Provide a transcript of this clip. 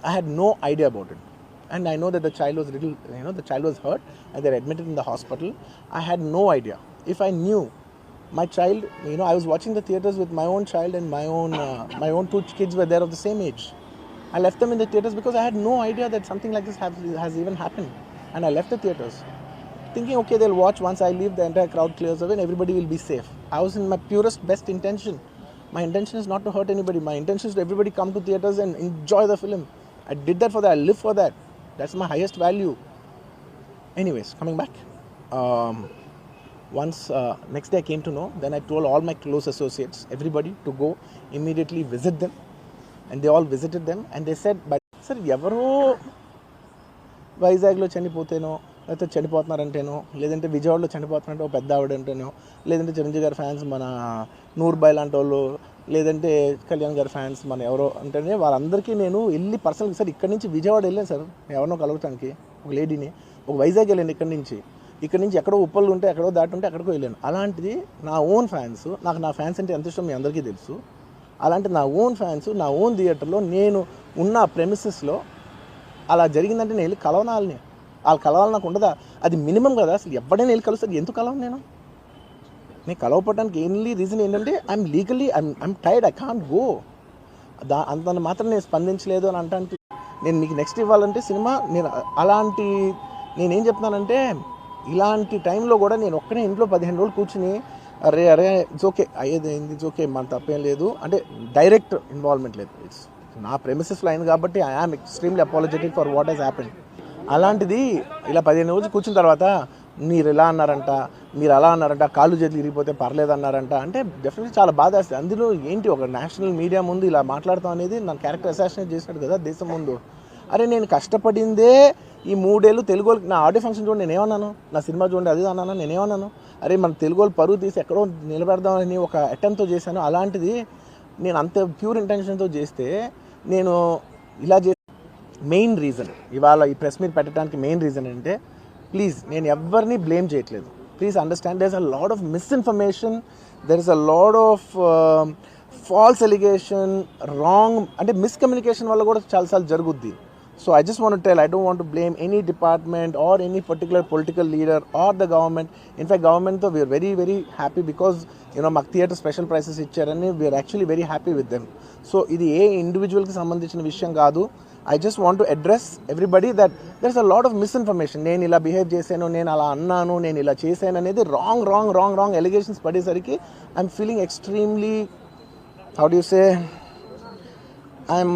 I had no idea about it. And I know that the child was the child was hurt and they're admitted in the hospital. I had no idea. If I knew my child, I was watching the theaters with my own child and my own two kids were there of the same age. I left them in the theaters because I had no idea that something like this has even happened. And I left the theaters thinking, okay, they'll watch. Once I leave, the entire crowd clears away and everybody will be safe. I was in my purest, best intention. My intention is not to hurt anybody. My intention is to everybody come to theaters and enjoy the film. I did that for that. I live for that. That's my highest value. Anyways, coming back. Once next day I came to know, then I told all my close associates, everybody, to go immediately visit them. And they all visited them and they said, sir, ఎవరో వైజాగ్లో చనిపోతేనో లేకపోతే చనిపోతున్నారంటేనో లేదంటే విజయవాడలో చనిపోతున్నారంటే ఒక పెద్ద ఆవిడంటేనో లేదంటే చిరంజీవి గారి fans మన నూర్బాయ్ లాంటి వాళ్ళు లేదంటే కళ్యాణ్ గారి ఫ్యాన్స్ మన ఎవరో అంటేనే వాళ్ళందరికీ నేను వెళ్ళి పర్సనల్గా సార్ ఇక్కడి నుంచి విజయవాడ వెళ్ళాను సార్ ఎవరినో కలవటానికి ఒక లేడీని, ఒక వైజాగ్ వెళ్ళాను ఇక్కడి నుంచి ఎక్కడో ఉప్పలు ఉంటే ఎక్కడో దాటుంటే అక్కడికో వెళ్ళాను. అలాంటిది నా ఓన్ ఫ్యాన్స్, నాకు నా ఫ్యాన్స్ అంటే ఎంత ఇష్టం మీ అందరికీ తెలుసు. అలాంటి నా ఓన్ ఫ్యాన్స్ నా ఓన్ థియేటర్లో నేను ఉన్న ప్రెమిసెస్లో అలా జరిగిందంటే నేను వెళ్ళి కలవనాలని వాళ్ళు కలవాలి నాకు ఉండదా? అది మినిమం కదా. అసలు ఎవడైనా వెళ్ళి కలుస్తారు, ఎందుకు కలవను నేను కలవపడడానికి ఓన్లీ రీజన్ ఏంటంటే I'm legally I'm tired, I can't go. అంత మాత్రం నేను స్పందించలేదు అని అనడానికి నేను మీకు నెక్స్ట్ ఇవ్వాలంటే సినిమా నేనేం చెప్తున్నానంటే ఇలాంటి టైంలో కూడా నేను ఒక్కనే ఇంట్లో 15 రోజులు కూర్చుని అరే ఇట్స్ ఓకే అయ్యేది ఇట్స్ ఓకే మన తప్పేం లేదు అంటే డైరెక్ట్ ఇన్వాల్వ్మెంట్ లేదు. ఇట్స్ నా ప్రెమిసెస్లో అయింది కాబట్టి I am extremely apologetic for what has happened. అలాంటిది ఇలా 15 రోజులు కూర్చున్న తర్వాత మీరు ఇలా అన్నారంట, మీరు అలా అన్నారంట, కాళ్ళు చేతులు ఇరిగిపోతే పర్లేదు అన్నారంట అంటే డెఫినెట్లీ చాలా బాధ వేస్తుంది. అందులో ఏంటి ఒక నేషనల్ మీడియా ముందు ఇలా మాట్లాడతాం అనేది నా క్యారెక్టర్ అసాసినేట్ చేసినట్టు కదా దేశం ముందు. అరే నేను కష్టపడిందే ఈ 3 ఏళ్ళు తెలుగు వాళ్ళకి. నా ఆడియో ఫంక్షన్ చూడండి నేనేమన్నాను, నా సినిమా చూడండి అది అన్నాను, నేనేమన్నాను, అరే మన తెలుగు వాళ్ళు పరువు తీసి ఎక్కడో నిలబెడదామని ఒక అటెంప్ట్తో చేశాను. అలాంటిది నేను అంత ప్యూర్ ఇంటెన్షన్తో చేస్తే నేను ఇలా మెయిన్ రీజన్ ఇవాళ ఈ ప్రెస్ మీట్ పెట్టడానికి మెయిన్ రీజన్ అంటే ప్లీజ్ నేను ఎవరిని బ్లేమ్ చేయట్లేదు. Please understand there is a lot of misinformation, there is a lot of false allegation, wrong అంటే మిస్కమ్యూనికేషన్ వల్ల కూడా చాలాసార్లు జరుగుద్ది. So I just want to tell, I don't want to blame any department or any particular political leader or the government. In fact, government though we are very very happy because మాకు theatre special prices ఇచ్చారని we are actually very happy with them. So ఇది ఏ ఇండివిజువల్కి సంబంధించిన విషయం కాదు. I just want to address everybody that there's a lot of misinformation. నేను ఇలా behave చేశాను, నేను అలా అన్నాను, నేను ఇలా చేశాను అనేది రాంగ్ ఎలిగేషన్స్ పడేసరికి I'm feeling extremely, how do you say, I'm